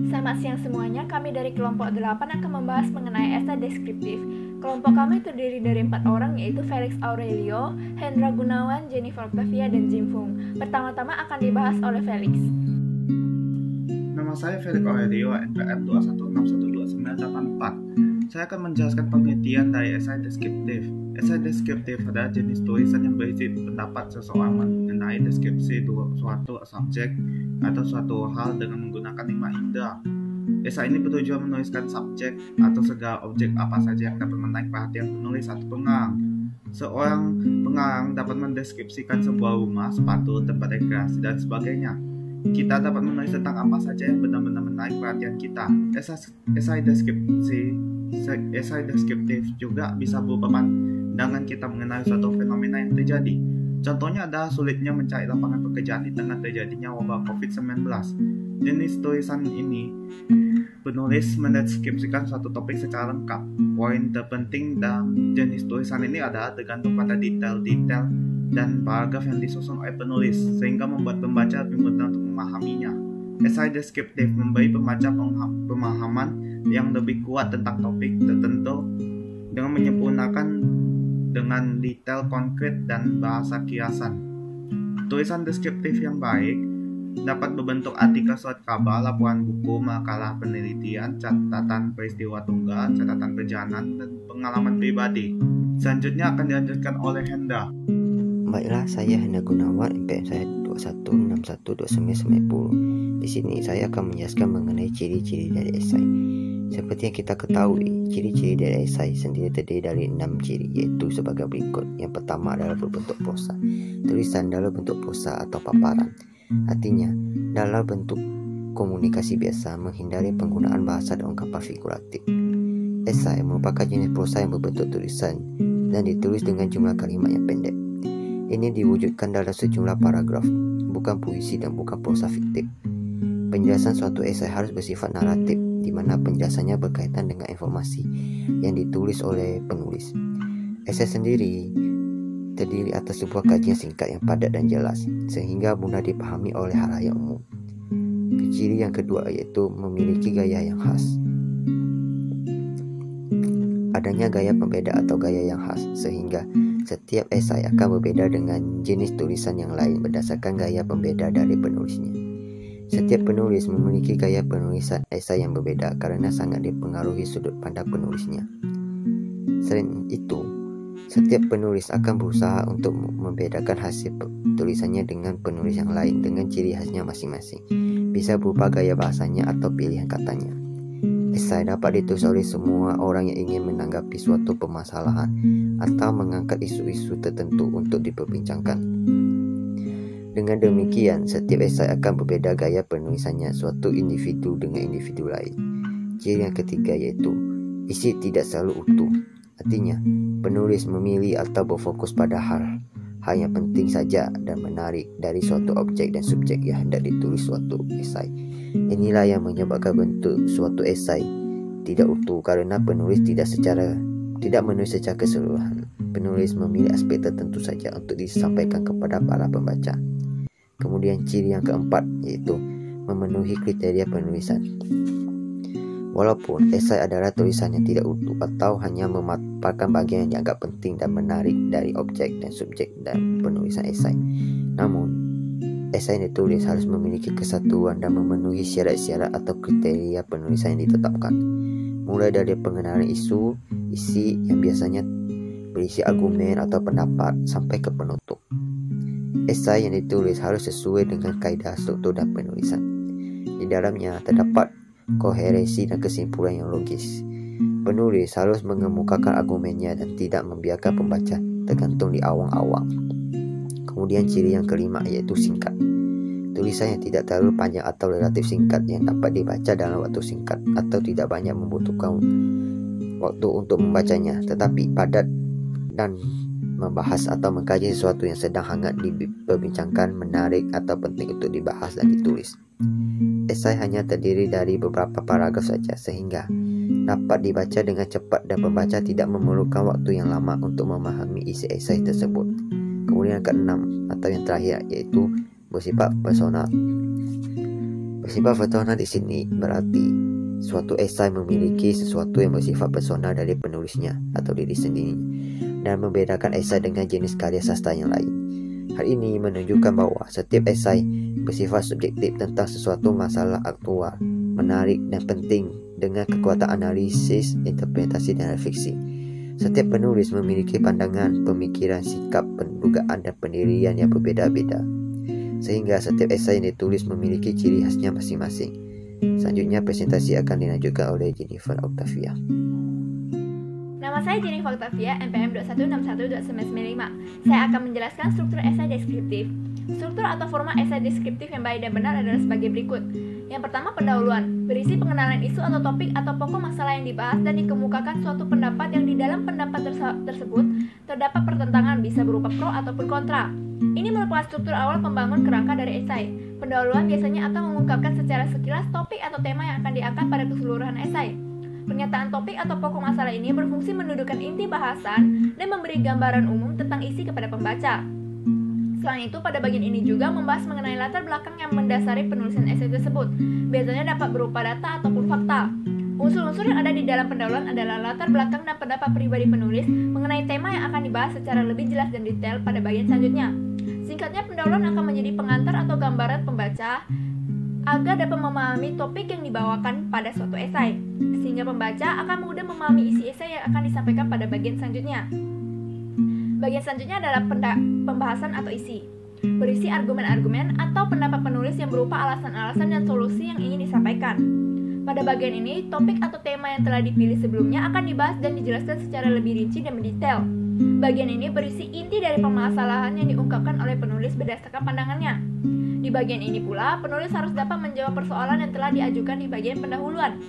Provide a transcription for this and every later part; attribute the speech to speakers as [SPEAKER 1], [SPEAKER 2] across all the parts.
[SPEAKER 1] Selamat siang semuanya, kami dari kelompok 8 akan membahas mengenai esai deskriptif. Kelompok kami terdiri dari 4 orang, yaitu Felix Aurelio, Hendra Gunawan, Jennifer Octavia, dan Jim Fung. Pertama-tama akan dibahas oleh Felix.
[SPEAKER 2] Nama saya Felix Aurelio, NPM 2161294. Saya akan menjelaskan pengertian dari esai deskriptif. Esai deskriptif adalah jenis tulisan yang berisi pendapat seseorang mengenai deskripsi suatu subjek atau suatu hal dengan menggunakan 5 indera. Esai ini bertujuan menuliskan subjek atau segala objek apa saja yang dapat menarik perhatian penulis atau pengarang. Seorang pengarang dapat mendeskripsikan sebuah rumah, sepatu, tempat rekreasi, dan sebagainya. Kita dapat menulis tentang apa saja yang benar-benar menarik perhatian kita. Esai deskriptif juga bisa berupa pandangan kita mengenai suatu fenomena yang terjadi. Contohnya adalah sulitnya mencari lapangan pekerjaan di tengah terjadinya wabah COVID-19. Jenis tulisan ini, penulis mendeskripsikan suatu topik secara lengkap. Poin terpenting dalam jenis tulisan ini adalah tergantung pada detail-detail dan paragraf yang disusun oleh penulis, sehingga membuat pembaca lebih mudah untuk memahaminya. Esai deskriptif memberi pembaca pemahaman yang lebih kuat tentang topik tertentu dengan menyempurnakan dengan detail konkret dan bahasa kiasan. Tulisan deskriptif yang baik dapat berbentuk artikel surat kabar, laporan buku, makalah penelitian, catatan peristiwa tunggal, catatan perjalanan, dan pengalaman pribadi. Selanjutnya akan dilanjutkan oleh Hendra.
[SPEAKER 3] Baiklah, saya Hendra Gunawan, NPM saya 21612990. Di sini saya akan menjelaskan mengenai ciri-ciri dari esai. Seperti yang kita ketahui, ciri-ciri dari esai sendiri terdiri dari 6 ciri, yaitu sebagai berikut. Yang pertama adalah berbentuk prosa. Tulisan dalam bentuk prosa atau paparan. Artinya, dalam bentuk komunikasi biasa, menghindari penggunaan bahasa dan ungkapan figuratif. Esai merupakan jenis prosa yang berbentuk tulisan dan ditulis dengan jumlah kalimat yang pendek. Ini diwujudkan dalam sejumlah paragraf, bukan puisi dan bukan prosa fiktif. Penjelasan suatu esai harus bersifat naratif, di mana penjelasannya berkaitan dengan informasi yang ditulis oleh penulis. Esai sendiri terdiri atas sebuah kajian singkat yang padat dan jelas, sehingga mudah dipahami oleh halayak umum. Ciri yang kedua yaitu memiliki gaya yang khas. Adanya gaya pembeda atau gaya yang khas, sehingga setiap esai akan berbeda dengan jenis tulisan yang lain berdasarkan gaya pembeda dari penulisnya. Setiap penulis memiliki gaya penulisan esai yang berbeda karena sangat dipengaruhi sudut pandang penulisnya. Selain itu, setiap penulis akan berusaha untuk membedakan hasil tulisannya dengan penulis yang lain dengan ciri khasnya masing-masing. Bisa berupa gaya bahasanya atau pilihan katanya. Esai dapat ditulis oleh semua orang yang ingin menanggapi suatu permasalahan atau mengangkat isu-isu tertentu untuk diperbincangkan. Dengan demikian, setiap esai akan berbeda gaya penulisannya suatu individu dengan individu lain. Ciri yang ketiga yaitu isi tidak selalu utuh. Artinya, penulis memilih atau berfokus pada hal yang penting saja dan menarik dari suatu objek dan subjek yang hendak ditulis suatu esai. Inilah yang menyebabkan bentuk suatu esai tidak utuh karena penulis tidak menulis secara keseluruhan. Penulis memilih aspek tertentu saja untuk disampaikan kepada para pembaca. Kemudian ciri yang keempat yaitu memenuhi kriteria penulisan. Walaupun esai adalah tulisan yang tidak utuh atau hanya memaparkan bagian yang dianggap penting dan menarik dari objek dan subjek dan penulisan esai, namun esai yang ditulis harus memiliki kesatuan dan memenuhi syarat-syarat atau kriteria penulisan yang ditetapkan, mulai dari pengenalan isu, isi yang biasanya berisi argumen atau pendapat, sampai ke penutup. Esai yang ditulis harus sesuai dengan kaidah struktur dan penulisan. Di dalamnya terdapat koherensi dan kesimpulan yang logis. Penulis harus mengemukakan argumennya dan tidak membiarkan pembaca tergantung di awang-awang. Kemudian ciri yang kelima yaitu singkat. Tulisan yang tidak terlalu panjang atau relatif singkat yang dapat dibaca dalam waktu singkat atau tidak banyak membutuhkan waktu untuk membacanya, tetapi padat dan membahas atau mengkaji sesuatu yang sedang hangat diperbincangkan, menarik atau penting untuk dibahas dan ditulis. Esai hanya terdiri dari beberapa paragraf saja, sehingga dapat dibaca dengan cepat dan pembaca tidak memerlukan waktu yang lama untuk memahami isi esai tersebut. Kemudian yang keenam atau yang terakhir yaitu bersifat personal. Bersifat personal di sini berarti suatu esai memiliki sesuatu yang bersifat personal dari penulisnya atau diri sendiri dan membedakan esai dengan jenis karya sastra yang lain. Hal ini menunjukkan bahwa setiap esai bersifat subjektif tentang sesuatu masalah aktual, menarik dan penting dengan kekuatan analisis, interpretasi dan refleksi. Setiap penulis memiliki pandangan, pemikiran, sikap, pendugaan dan pendirian yang berbeda-beda, sehingga setiap esai yang ditulis memiliki ciri khasnya masing-masing. Selanjutnya presentasi akan dilanjutkan oleh Jennifer Octavia.
[SPEAKER 1] Nama saya Jennifer Octavia, NPM 21612995. Saya akan menjelaskan struktur esai deskriptif. Struktur atau format esai deskriptif yang baik dan benar adalah sebagai berikut. Yang pertama, pendahuluan, berisi pengenalan isu atau topik atau pokok masalah yang dibahas dan dikemukakan suatu pendapat yang di dalam pendapat tersebut terdapat pertentangan, bisa berupa pro ataupun kontra. Ini merupakan struktur awal pembangun kerangka dari esai. Pendahuluan biasanya akan mengungkapkan secara sekilas topik atau tema yang akan diangkat pada keseluruhan esai. Pernyataan topik atau pokok masalah ini berfungsi mendudukan inti bahasan dan memberi gambaran umum tentang isi kepada pembaca. Selain itu, pada bagian ini juga membahas mengenai latar belakang yang mendasari penulisan esai tersebut. Biasanya dapat berupa data ataupun fakta. Unsur-unsur yang ada di dalam pendahuluan adalah latar belakang dan pendapat pribadi penulis mengenai tema yang akan dibahas secara lebih jelas dan detail pada bagian selanjutnya. Singkatnya, pendahuluan akan menjadi pengantar atau gambaran pembaca agar dapat memahami topik yang dibawakan pada suatu esai, sehingga pembaca akan mudah memahami isi esai yang akan disampaikan pada bagian selanjutnya. Bagian selanjutnya adalah pembahasan atau isi, berisi argumen-argumen atau pendapat penulis yang berupa alasan-alasan dan solusi yang ingin disampaikan. Pada bagian ini, topik atau tema yang telah dipilih sebelumnya akan dibahas dan dijelaskan secara lebih rinci dan mendetail. Bagian ini berisi inti dari permasalahan yang diungkapkan oleh penulis berdasarkan pandangannya. Di bagian ini pula, penulis harus dapat menjawab persoalan yang telah diajukan di bagian pendahuluan.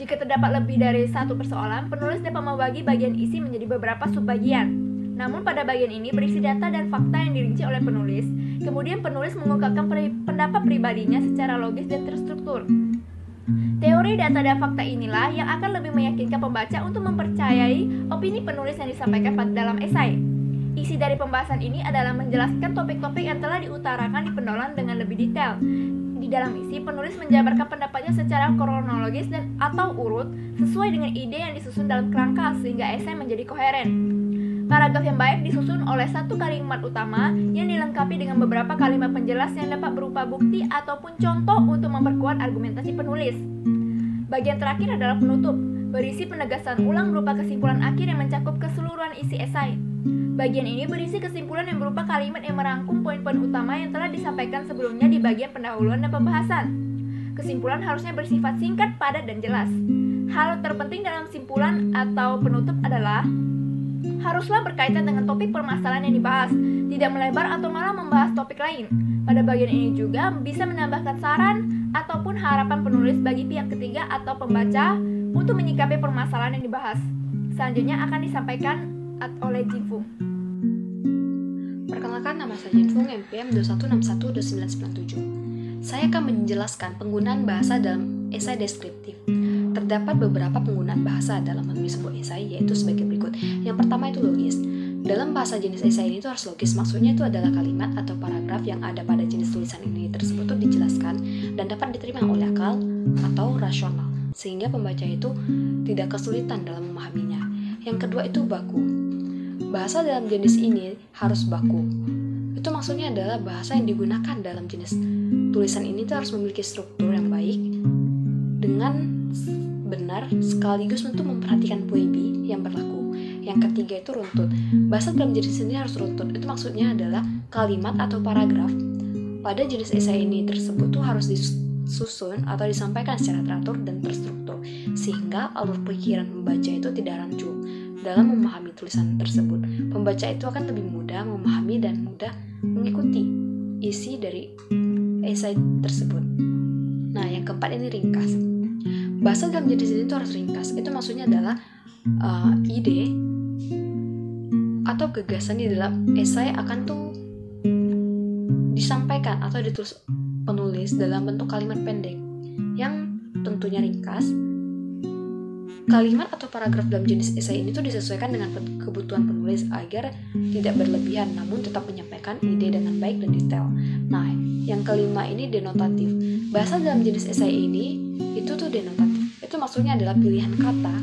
[SPEAKER 1] Jika terdapat lebih dari satu persoalan, penulis dapat membagi bagian isi menjadi beberapa subbagian. Namun pada bagian ini berisi data dan fakta yang dirinci oleh penulis. Kemudian penulis mengungkapkan pendapat pribadinya secara logis dan terstruktur. Teori data dan fakta inilah yang akan lebih meyakinkan pembaca untuk mempercayai opini penulis yang disampaikan pada dalam esai. Isi dari pembahasan ini adalah menjelaskan topik-topik yang telah diutarakan di pendahuluan dengan lebih detail. Di dalam isi, penulis menjabarkan pendapatnya secara kronologis dan atau urut sesuai dengan ide yang disusun dalam kerangka sehingga esai menjadi koheren. Paragraf yang baik disusun oleh satu kalimat utama yang dilengkapi dengan beberapa kalimat penjelas yang dapat berupa bukti ataupun contoh untuk memperkuat argumentasi penulis. Bagian terakhir adalah penutup, berisi penegasan ulang berupa kesimpulan akhir yang mencakup keseluruhan isi esai. Bagian ini berisi kesimpulan yang berupa kalimat yang merangkum poin-poin utama yang telah disampaikan sebelumnya di bagian pendahuluan dan pembahasan. Kesimpulan harusnya bersifat singkat, padat, dan jelas. Hal terpenting dalam kesimpulan atau penutup adalah haruslah berkaitan dengan topik permasalahan yang dibahas, tidak melebar atau malah membahas topik lain. Pada bagian ini juga bisa menambahkan saran ataupun harapan penulis bagi pihak ketiga atau pembaca untuk menyikapi permasalahan yang dibahas. Selanjutnya akan disampaikan oleh Jinfung.
[SPEAKER 4] Perkenalkan, nama saya Jinfung, NPM 21612997. Saya akan menjelaskan penggunaan bahasa dalam esai deskriptif. Terdapat beberapa penggunaan bahasa dalam menulis sebuah esai, yaitu sebagai berikut. Yang pertama itu logis. Dalam bahasa jenis esai ini itu harus logis, maksudnya itu adalah kalimat atau paragraf yang ada pada jenis tulisan ini tersebut itu dijelaskan dan dapat diterima oleh akal atau rasional, sehingga pembaca itu tidak kesulitan dalam memahaminya. Yang kedua itu baku. Bahasa dalam jenis ini harus baku. Itu maksudnya adalah bahasa yang digunakan dalam jenis tulisan ini itu harus memiliki struktur yang baik dengan benar sekaligus untuk memperhatikan puisi yang berlaku. Yang ketiga itu runtut. Bahasa dalam jenis ini harus runtut. Itu maksudnya adalah kalimat atau paragraf pada jenis esai ini tersebut tuh harus disusun atau disampaikan secara teratur dan terstruktur, sehingga alur pikiran pembaca itu tidak rancu dalam memahami tulisan tersebut. Pembaca itu akan lebih mudah memahami dan mudah mengikuti isi dari esai tersebut. Nah, yang keempat ini ringkas. Bahasa dalam jenis ini itu harus ringkas. Itu maksudnya adalah ide atau gagasan di dalam esai akan tuh disampaikan atau ditulis penulis dalam bentuk kalimat pendek yang tentunya ringkas. kalimat atau paragraf dalam jenis esai ini tuh disesuaikan dengan kebutuhan penulis agar tidak berlebihan namun tetap menyampaikan ide dengan baik dan detail. Nah, yang kelima ini denotatif. Bahasa dalam jenis esai ini itu tuh denotatif. Itu maksudnya adalah pilihan kata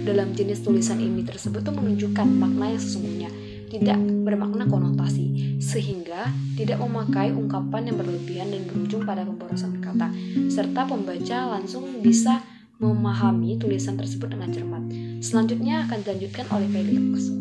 [SPEAKER 4] dalam jenis tulisan ini tersebut tuh menunjukkan makna yang sesungguhnya, tidak bermakna konotasi, sehingga tidak memakai ungkapan yang berlebihan dan berujung pada pemborosan kata, serta pembaca langsung bisa memahami tulisan tersebut dengan cermat. Selanjutnya akan dilanjutkan oleh Felix.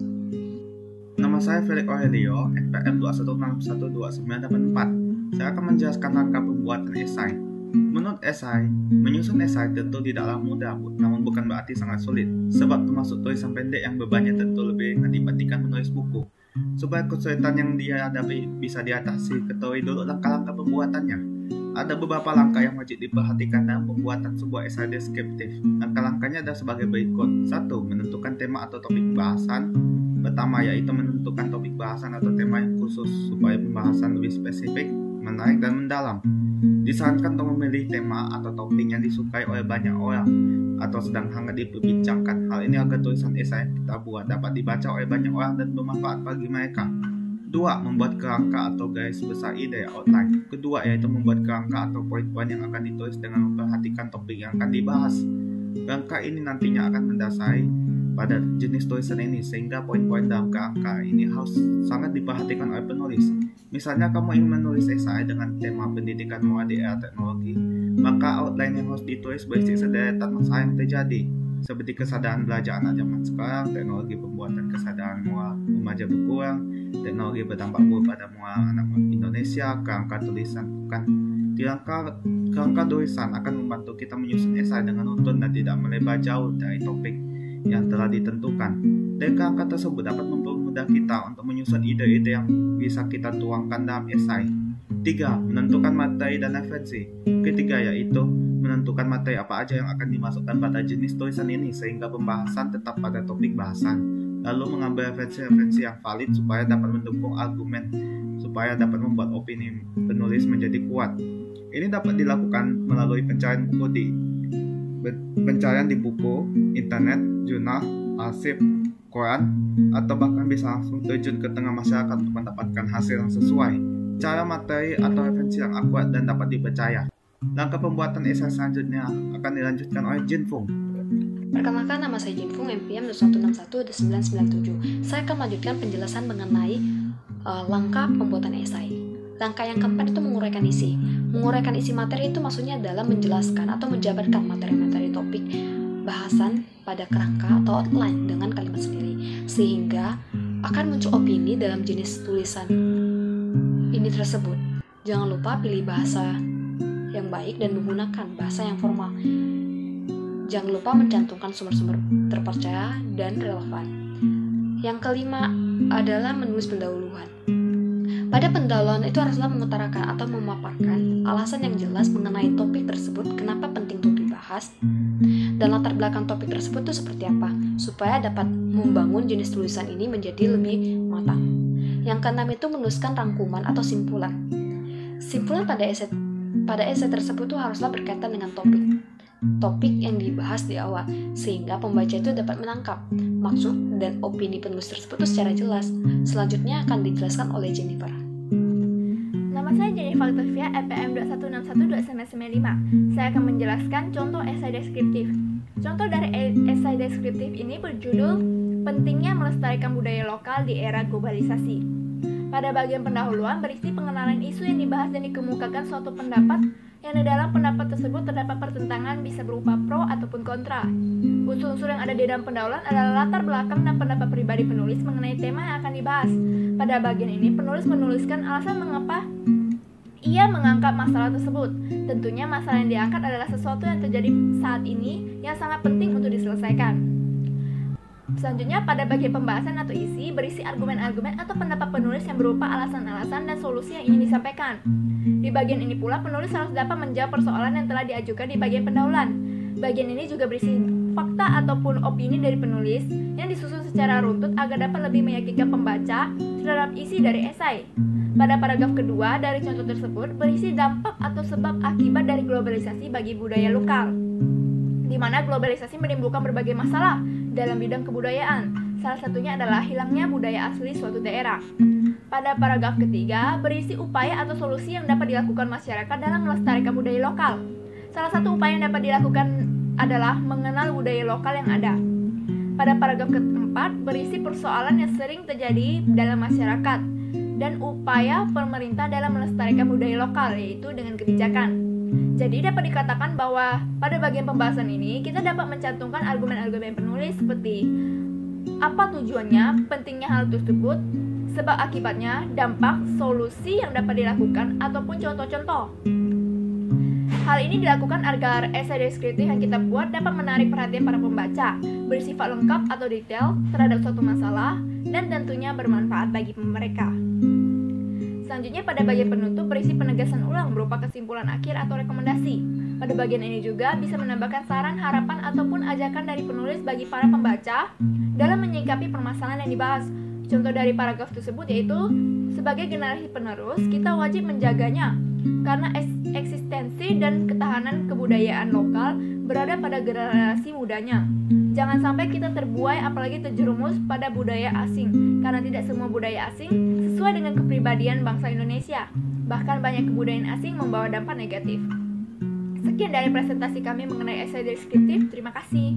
[SPEAKER 2] Nama saya Felix Aurelio, FPM 21612984. Saya akan menjelaskan langkah pembuatan esai. Menurut esai, menyusun esai tentu tidaklah mudah, namun bukan berarti sangat sulit, sebab termasuk tulisan pendek yang bebannya tentu lebih ringan dibandingkan menulis buku. Supaya kesulitan yang dia hadapi bisa diatasi, ketahui dulu langkah-langkah pembuatannya. Ada beberapa langkah yang wajib diperhatikan dalam pembuatan sebuah esai deskriptif. Langkah-langkahnya adalah sebagai berikut. 1. Menentukan tema atau topik pembahasan. Pertama, yaitu menentukan topik bahasan atau tema yang khusus supaya pembahasan lebih spesifik, menarik, dan mendalam. Disarankan untuk memilih tema atau topik yang disukai oleh banyak orang atau sedang hangat diperbincangkan. Hal ini agar tulisan esai yang kita buat dapat dibaca oleh banyak orang dan bermanfaat bagi mereka. 2. Membuat kerangka atau garis besar ide outline. Kedua, yaitu membuat kerangka atau poin-poin yang akan ditulis dengan memperhatikan topik yang akan dibahas. Kerangka ini nantinya akan mendasari pada jenis tulisan ini, sehingga poin-poin dalam kerangka ini harus sangat diperhatikan oleh penulis. Misalnya kamu ingin menulis esai dengan tema pendidikan mulai di era teknologi, maka outline yang harus ditulis berisi sederetan masalah yang terjadi, seperti kesadaran belajar anak zaman sekarang, teknologi pembuatan kesadaran moral remaja berkurang, teknologi berdampak buruk pada moral anak Indonesia. Kerangka tulisan kerangka tulisan akan membantu kita menyusun esai dengan runtun dan tidak melebar jauh dari topik yang telah ditentukan. Dan kerangka tersebut dapat mempermudah kita untuk menyusun ide-ide yang bisa kita tuangkan dalam esai. 3. Menentukan materi dan referensi. Ketiga, yaitu menentukan materi apa aja yang akan dimasukkan pada jenis tulisan ini sehingga pembahasan tetap pada topik bahasan. Lalu mengambil referensi-referensi yang valid supaya dapat mendukung argumen, supaya dapat membuat opini penulis menjadi kuat. Ini dapat dilakukan melalui pencarian di buku, internet, jurnal, arsip, koran, atau bahkan bisa langsung terjun ke tengah masyarakat untuk mendapatkan hasil yang sesuai. Cara materi atau referensi yang akurat dan dapat dipercaya. Langkah pembuatan esai selanjutnya akan dilanjutkan oleh Jin Fung.
[SPEAKER 4] Perkenalkan, nama saya Jin Fung, MPM 2161-997. Saya akan melanjutkan penjelasan mengenai langkah pembuatan esai. Langkah yang keempat itu menguraikan isi. Menguraikan isi materi itu maksudnya adalah menjelaskan atau menjabarkan materi-materi topik bahasan pada kerangka atau outline dengan kalimat sendiri, sehingga akan muncul opini dalam jenis tulisan ini tersebut. Jangan lupa pilih bahasa yang baik dan menggunakan bahasa yang formal. Jangan lupa mencantumkan sumber-sumber terpercaya dan relevan. Yang kelima adalah menulis pendahuluan. Pada pendahuluan itu haruslah mengutarakan atau memaparkan alasan yang jelas mengenai topik tersebut, kenapa penting untuk dibahas, dan latar belakang topik tersebut itu seperti apa, supaya dapat membangun jenis tulisan ini menjadi lebih matang. Yang keenam itu menuliskan rangkuman atau simpulan. Simpulan pada esai tersebut itu haruslah berkaitan dengan topik yang dibahas di awal, sehingga pembaca itu dapat menangkap maksud dan opini penulis tersebut itu secara jelas. Selanjutnya akan dijelaskan oleh Jennifer.
[SPEAKER 1] Nama saya Jennifer Octavia, FPM 2161-2995. Saya akan menjelaskan contoh esai deskriptif. Contoh dari esai deskriptif ini berjudul Pentingnya Melestarikan Budaya Lokal di Era Globalisasi. Pada bagian pendahuluan berisi pengenalan isu yang dibahas dan dikemukakan suatu pendapat yang di dalam pendapat tersebut terdapat pertentangan bisa berupa pro ataupun kontra. Unsur-unsur yang ada di dalam pendahuluan adalah latar belakang dan pendapat pribadi penulis mengenai tema yang akan dibahas. Pada bagian ini penulis menuliskan alasan mengapa ia mengangkat masalah tersebut. Tentunya masalah yang diangkat adalah sesuatu yang terjadi saat ini yang sangat penting untuk diselesaikan. Selanjutnya pada bagian pembahasan atau isi berisi argumen-argumen atau pendapat penulis yang berupa alasan-alasan dan solusi yang ingin disampaikan. Di bagian ini pula penulis harus dapat menjawab persoalan yang telah diajukan di bagian pendahuluan. Bagian ini juga berisi fakta ataupun opini dari penulis yang disusun secara runtut agar dapat lebih meyakinkan pembaca terhadap isi dari esai. Pada paragraf kedua dari contoh tersebut berisi dampak atau sebab akibat dari globalisasi bagi budaya lokal. di mana globalisasi menimbulkan berbagai masalah dalam bidang kebudayaan. Salah satunya adalah hilangnya budaya asli suatu daerah. Pada paragraf ketiga, berisi upaya atau solusi yang dapat dilakukan masyarakat dalam melestarikan budaya lokal. Salah satu upaya yang dapat dilakukan adalah mengenal budaya lokal yang ada. Pada paragraf keempat, berisi persoalan yang sering terjadi dalam masyarakat dan upaya pemerintah dalam melestarikan budaya lokal, yaitu dengan kebijakan. Jadi dapat dikatakan bahwa pada bagian pembahasan ini kita dapat mencantumkan argumen-argumen penulis seperti apa tujuannya, pentingnya hal tersebut, sebab akibatnya, dampak, solusi yang dapat dilakukan, ataupun contoh-contoh. Hal ini dilakukan agar esai deskriptif yang kita buat dapat menarik perhatian para pembaca, bersifat lengkap atau detail terhadap suatu masalah, dan tentunya bermanfaat bagi mereka. Selanjutnya pada bagian penutup berisi penegasan ulang berupa kesimpulan akhir atau rekomendasi. Pada bagian ini juga bisa menambahkan saran, harapan, ataupun ajakan dari penulis bagi para pembaca dalam menyikapi permasalahan yang dibahas. Contoh dari paragraf tersebut yaitu, sebagai generasi penerus, kita wajib menjaganya karena eksistensi dan ketahanan kebudayaan lokal berada pada generasi mudanya. Jangan sampai kita terbuai apalagi terjerumus pada budaya asing, karena tidak semua budaya asing sesuai dengan kepribadian bangsa Indonesia. Bahkan banyak kebudayaan asing membawa dampak negatif. Sekian dari presentasi kami mengenai esai deskriptif. Terima kasih.